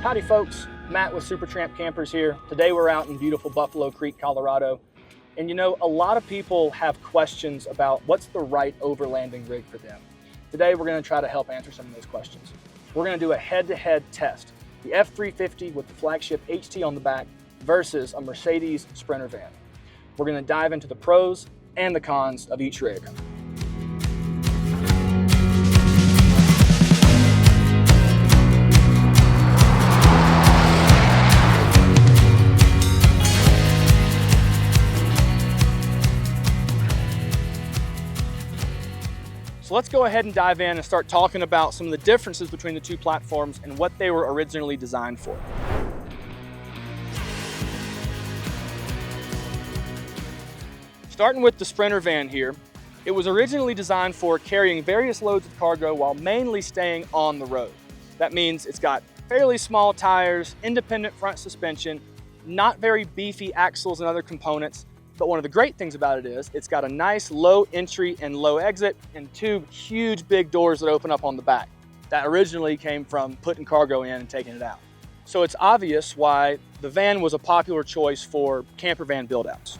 Howdy folks, Matt with Supertramp Campers here. Today we're out in beautiful Buffalo Creek, Colorado. And you know, a lot of people have questions about what's the right overlanding rig for them. Today we're going to try to help answer some of those questions. We're going to do a head-to-head test. The F350 with the Flagship HT on the back versus a Mercedes Sprinter van. We're going to dive into the pros and the cons of each rig. So let's go ahead and dive in and start talking about some of the differences between the two platforms and what they were originally designed for. Starting with the Sprinter van here, it was originally designed for carrying various loads of cargo while mainly staying on the road. That means it's got fairly small tires, independent front suspension, not very beefy axles and other components. But one of the great things about it is it's got a nice low entry and low exit and two huge big doors that open up on the back. That originally came from putting cargo in and taking it out. So it's obvious why the van was a popular choice for camper van build-outs.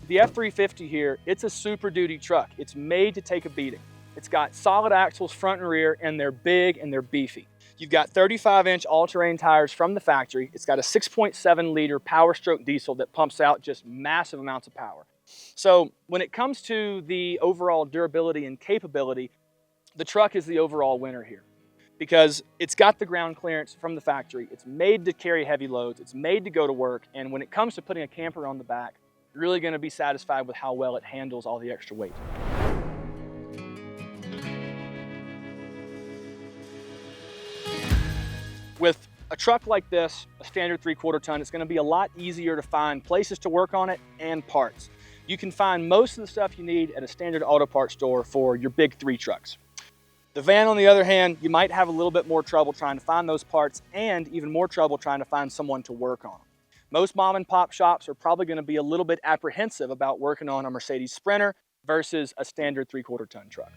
The F350 here, it's a Super Duty truck. It's made to take a beating. It's got solid axles front and rear, and they're big and they're beefy. You've got 35-inch all-terrain tires from the factory. It's got a 6.7-liter Power Stroke diesel that pumps out just massive amounts of power. So when it comes to the overall durability and capability, the truck is the overall winner here because it's got the ground clearance from the factory. It's made to carry heavy loads. It's made to go to work. And when it comes to putting a camper on the back, you're really going to be satisfied with how well it handles all the extra weight. With a truck like this, a standard 3/4 ton, it's going to be a lot easier to find places to work on it and parts. You can find most of the stuff you need at a standard auto parts store for your big 3 trucks. The van, on the other hand, you might have a little bit more trouble trying to find those parts and even more trouble trying to find someone to work on them. Most mom and pop shops are probably going to be a little bit apprehensive about working on a Mercedes Sprinter versus a standard 3/4 ton truck.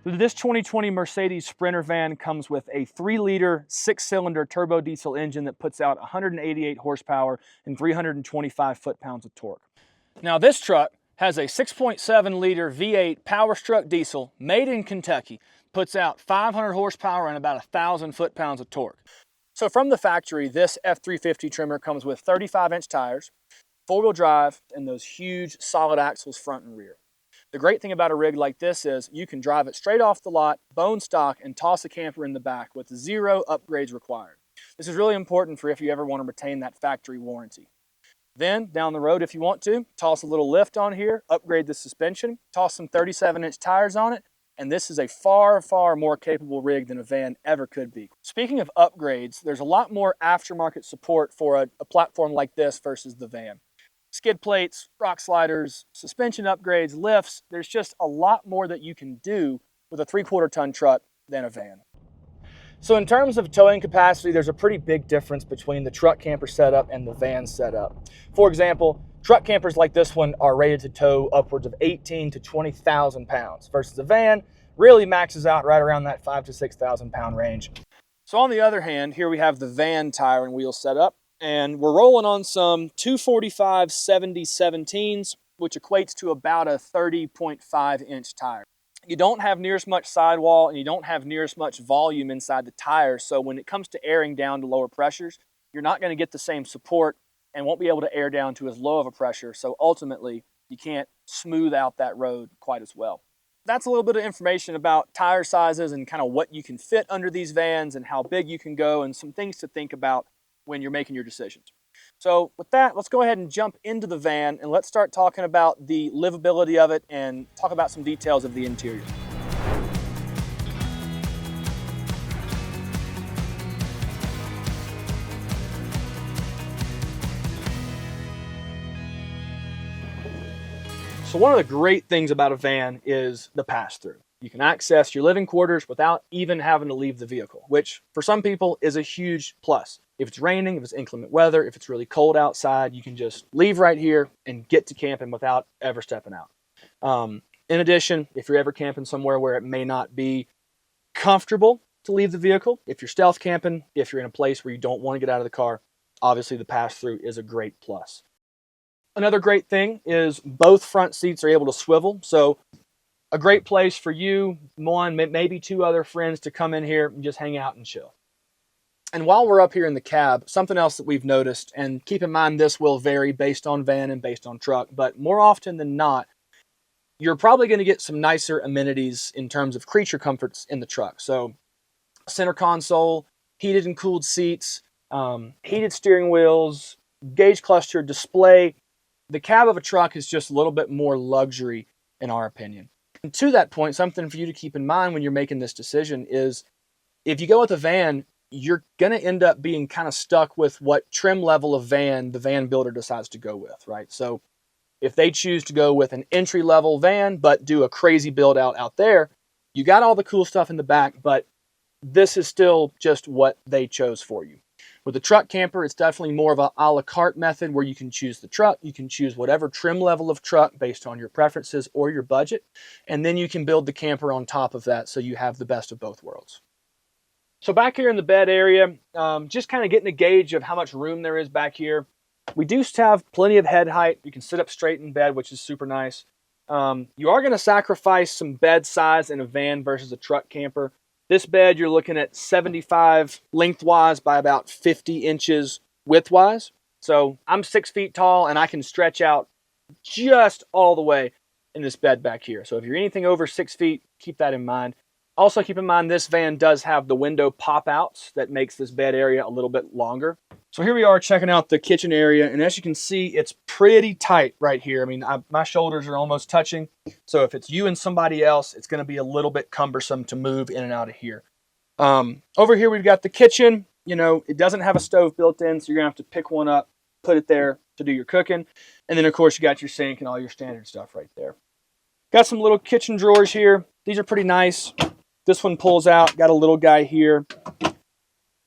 This 2020 Mercedes Sprinter van comes with a 3-liter, 6-cylinder turbo diesel engine that puts out 188 horsepower and 325 foot-pounds of torque. Now this truck has a 6.7-liter V8 Power Stroke diesel made in Kentucky, puts out 500 horsepower and about 1,000 foot-pounds of torque. So from the factory, this F350 trimmer comes with 35-inch tires, 4-wheel drive, and those huge solid axles front and rear. The great thing about a rig like this is you can drive it straight off the lot, bone stock, and toss a camper in the back with 0 upgrades required. This is really important for if you ever want to retain that factory warranty. Then, down the road if you want to, toss a little lift on here, upgrade the suspension, toss some 37-inch tires on it, and this is a far, far more capable rig than a van ever could be. Speaking of upgrades, there's a lot more aftermarket support for a platform like this versus the van. Skid plates, rock sliders, suspension upgrades, lifts. There's just a lot more that you can do with a 3/4 ton truck than a van. So in terms of towing capacity, there's a pretty big difference between the truck camper setup and the van setup. For example, truck campers like this one are rated to tow upwards of 18 to 20,000 pounds versus a van really maxes out right around that 5 to 6,000 pound range. So on the other hand, here we have the van tire and wheel setup. And we're rolling on some 245/70/17s, which equates to about a 30.5-inch tire. You don't have near as much sidewall and you don't have near as much volume inside the tire. So when it comes to airing down to lower pressures, you're not going to get the same support and won't be able to air down to as low of a pressure. So ultimately, you can't smooth out that road quite as well. That's a little bit of information about tire sizes and kind of what you can fit under these vans and how big you can go and some things to think about when you're making your decisions. So with that, let's go ahead and jump into the van and let's start talking about the livability of it and talk about some details of the interior. So one of the great things about a van is the pass-through. You can access your living quarters without even having to leave the vehicle, which for some people is a huge plus. If it's raining, if it's inclement weather, if it's really cold outside, you can just leave right here and get to camping without ever stepping out. In addition, if you're ever camping somewhere where it may not be comfortable to leave the vehicle, if you're stealth camping, if you're in a place where you don't want to get out of the car, obviously the pass-through is a great plus. Another great thing is both front seats are able to swivel, so a great place for you, one, maybe two other friends to come in here and just hang out and chill. And while we're up here in the cab, something else that we've noticed, and keep in mind this will vary based on van and based on truck, but more often than not, you're probably going to get some nicer amenities in terms of creature comforts in the truck. So center console, heated and cooled seats, heated steering wheels, gauge cluster display. The cab of a truck is just a little bit more luxury in our opinion. And to that point, something for you to keep in mind when you're making this decision is if you go with a van, you're going to end up being kind of stuck with what trim level of van the van builder decides to go with, right? So if they choose to go with an entry-level van but do a crazy build-out out there, you got all the cool stuff in the back, but this is still just what they chose for you. With the truck camper, it's definitely more of a la carte method where you can choose the truck, you can choose whatever trim level of truck based on your preferences or your budget, and then you can build the camper on top of that so you have the best of both worlds. So back here in the bed area, just kind of getting a gauge of how much room there is back here. We do have plenty of head height. You can sit up straight in bed, which is super nice. You are going to sacrifice some bed size in a van versus a truck camper. This bed, you're looking at 75 lengthwise by about 50 inches widthwise. So I'm 6 feet tall and I can stretch out just all the way in this bed back here. So if you're anything over 6 feet, keep that in mind. Also keep in mind this van does have the window pop outs that makes this bed area a little bit longer. So here we are checking out the kitchen area, and as you can see, it's pretty tight right here. I mean, my shoulders are almost touching. So if it's you and somebody else, it's going to be a little bit cumbersome to move in and out of here. Over here, we've got the kitchen. You know, it doesn't have a stove built in, so you're going to have to pick one up, put it there to do your cooking. And then, of course, you got your sink and all your standard stuff right there. Got some little kitchen drawers here. These are pretty nice. This one pulls out, got a little guy here.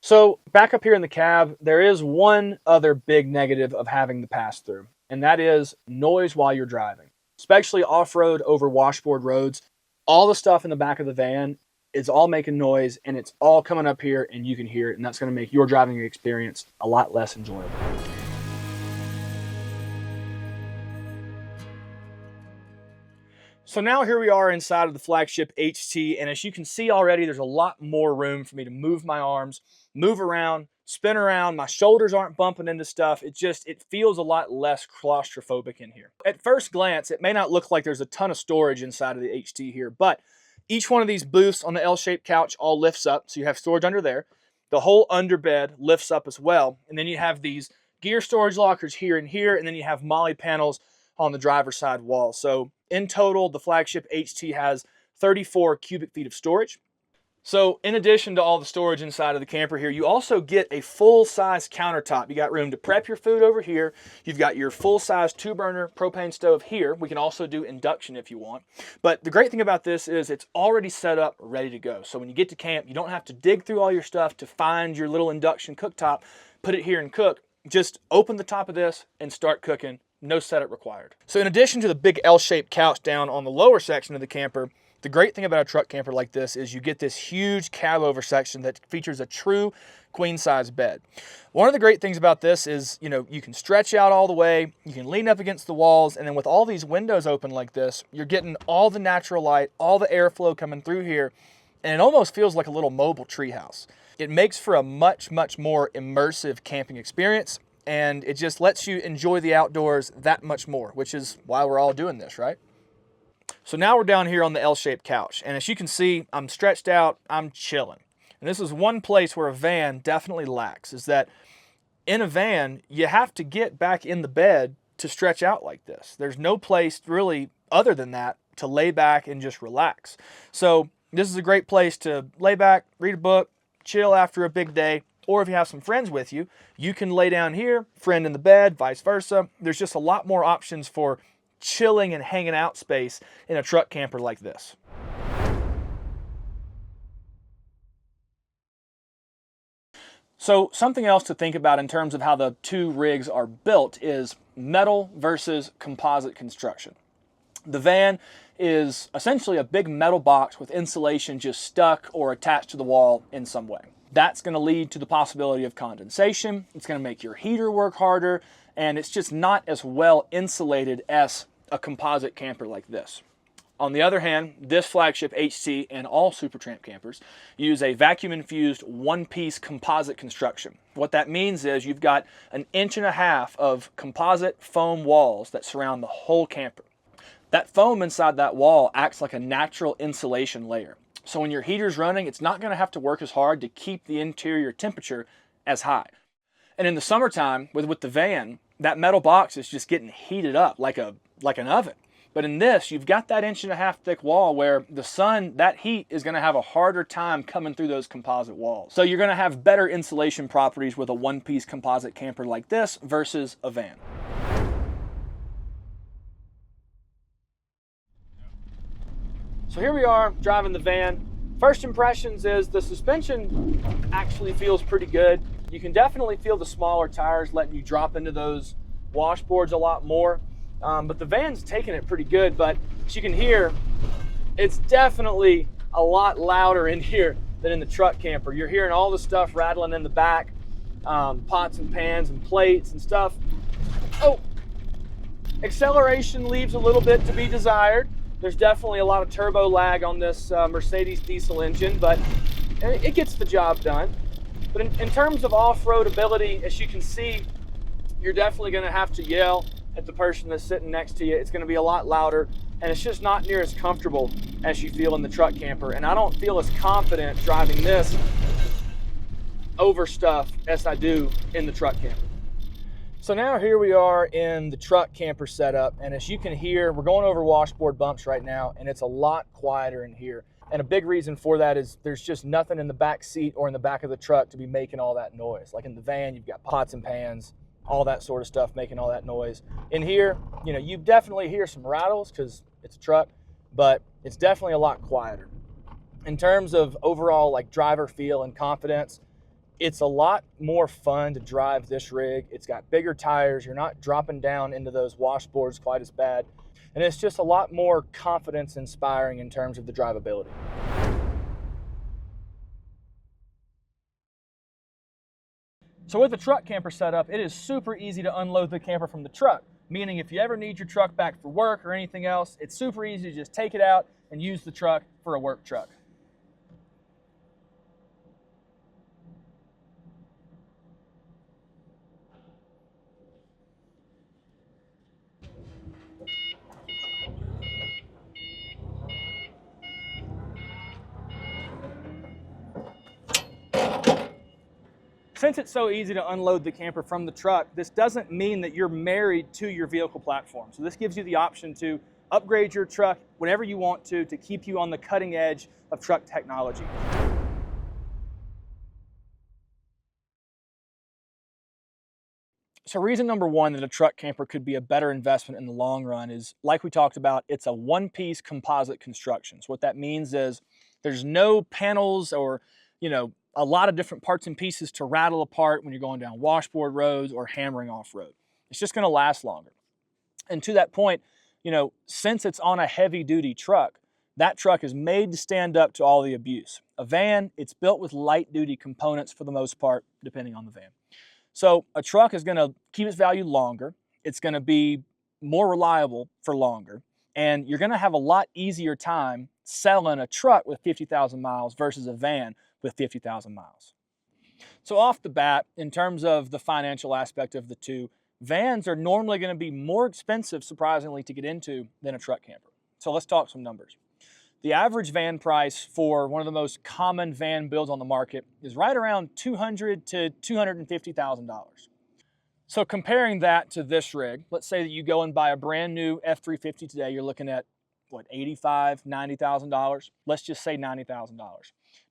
So back up here in the cab, there is one other big negative of having the pass-through, and that is noise while you're driving, especially off-road over washboard roads. All the stuff in the back of the van is all making noise, and it's all coming up here, and you can hear it, and that's going to make your driving experience a lot less enjoyable. So now here we are inside of the Flagship HT, and as you can see already, there's a lot more room for me to move my arms, move around, spin around. My shoulders aren't bumping into stuff. It feels a lot less claustrophobic in here. At first glance, it may not look like there's a ton of storage inside of the HT here, but each one of these booths on the L-shaped couch all lifts up, so you have storage under there. The whole underbed lifts up as well, and then you have these gear storage lockers here and here, and then you have MOLLE panels on the driver's side wall. So in total, the Flagship HT has 34 cubic feet of storage. So in addition to all the storage inside of the camper here, you also get a full-size countertop. You got room to prep your food over here. You've got your full-size 2-burner propane stove here. We can also do induction if you want. But the great thing about this is it's already set up, ready to go. So when you get to camp, you don't have to dig through all your stuff to find your little induction cooktop, put it here and cook. Just open the top of this and start cooking. No setup required. So in addition to the big L-shaped couch down on the lower section of the camper, the great thing about a truck camper like this is you get this huge cab over section that features a true queen size bed. One of the great things about this is, you know, you can stretch out all the way, you can lean up against the walls, and then with all these windows open like this, you're getting all the natural light, all the airflow coming through here, and it almost feels like a little mobile treehouse. It makes for a much, much more immersive camping experience, and it just lets you enjoy the outdoors that much more, which is why we're all doing this, right? So now we're down here on the L-shaped couch, and as you can see, I'm stretched out, I'm chilling. And this is one place where a van definitely lacks, is that in a van, you have to get back in the bed to stretch out like this. There's no place really other than that to lay back and just relax. So this is a great place to lay back, read a book, chill after a big day. Or if you have some friends with you, you can lay down here, friend in the bed, vice versa. There's just a lot more options for chilling and hanging out space in a truck camper like this. So something else to think about in terms of how the two rigs are built is metal versus composite construction. The van is essentially a big metal box with insulation just stuck or attached to the wall in some way. That's going to lead to the possibility of condensation. It's going to make your heater work harder, and it's just not as well insulated as a composite camper like this. On the other hand, this Flagship HT and all Supertramp campers use a vacuum-infused one-piece composite construction. What that means is you've got 1.5 inches of composite foam walls that surround the whole camper. That foam inside that wall acts like a natural insulation layer. So when your heater's running, it's not going to have to work as hard to keep the interior temperature as high. And in the summertime, with the van, that metal box is just getting heated up like an oven. But in this, you've got that 1.5 inch thick wall where the sun, that heat is going to have a harder time coming through those composite walls. So you're going to have better insulation properties with a one-piece composite camper like this versus a van. So here we are driving the van. First impressions is the suspension actually feels pretty good. You can definitely feel the smaller tires letting you drop into those washboards a lot more. But the van's taking it pretty good, but as you can hear, it's definitely a lot louder in here than in the truck camper. You're hearing all the stuff rattling in the back, pots and pans and plates and stuff. Oh, acceleration leaves a little bit to be desired. There's definitely a lot of turbo lag on this Mercedes diesel engine, but it gets the job done. But in terms of off-road ability, as you can see, you're definitely gonna have to yell at the person that's sitting next to you. It's going to be a lot louder, and it's just not near as comfortable as you feel in the truck camper. And I don't feel as confident driving this over stuff as I do in the truck camper. So now here we are in the truck camper setup, and as you can hear, we're going over washboard bumps right now, and it's a lot quieter in here. And a big reason for that is there's just nothing in the back seat or in the back of the truck to be making all that noise. Like in the van, you've got pots and pans, all that sort of stuff making all that noise. In here, you know, you definitely hear some rattles because it's a truck, but it's definitely a lot quieter. In terms of overall like driver feel and confidence, it's a lot more fun to drive this rig. It's got bigger tires. You're not dropping down into those washboards quite as bad. And it's just a lot more confidence inspiring in terms of the drivability. So with the truck camper setup, it is super easy to unload the camper from the truck, meaning if you ever need your truck back for work or anything else, it's super easy to just take it out and use the truck for a work truck. Since it's so easy to unload the camper from the truck, this doesn't mean that you're married to your vehicle platform. So this gives you the option to upgrade your truck whenever you want to keep you on the cutting edge of truck technology. So reason number one that a truck camper could be a better investment in the long run is, like we talked about, it's a one-piece composite construction. So what that means is there's no panels or, you know, a lot of different parts and pieces to rattle apart when you're going down washboard roads or hammering off-road. It's just gonna last longer. And to that point, you know, since it's on a heavy-duty truck, that truck is made to stand up to all the abuse. A van, it's built with light-duty components for the most part, depending on the van. So a truck is gonna keep its value longer, it's gonna be more reliable for longer, and you're gonna have a lot easier time selling a truck with 50,000 miles versus a van with 50,000 miles. So off the bat, in terms of the financial aspect of the two, vans are normally gonna be more expensive, surprisingly, to get into than a truck camper. So let's talk some numbers. The average van price for one of the most common van builds on the market is right around $200,000 to $250,000. So comparing that to this rig, let's say that you go and buy a brand new F350 today, you're looking at what, $85,000, $90,000? Let's just say $90,000.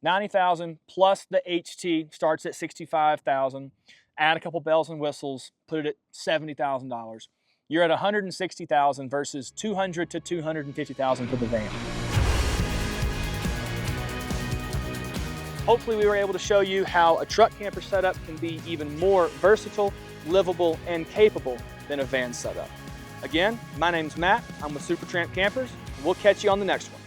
$90,000 plus the HT starts at $65,000. Add a couple bells and whistles, put it at $70,000. You're at $160,000 versus $200,000 to $250,000 for the van. Hopefully we were able to show you how a truck camper setup can be even more versatile, livable, and capable than a van setup. Again, my name's Matt. I'm with Supertramp Campers. We'll catch you on the next one.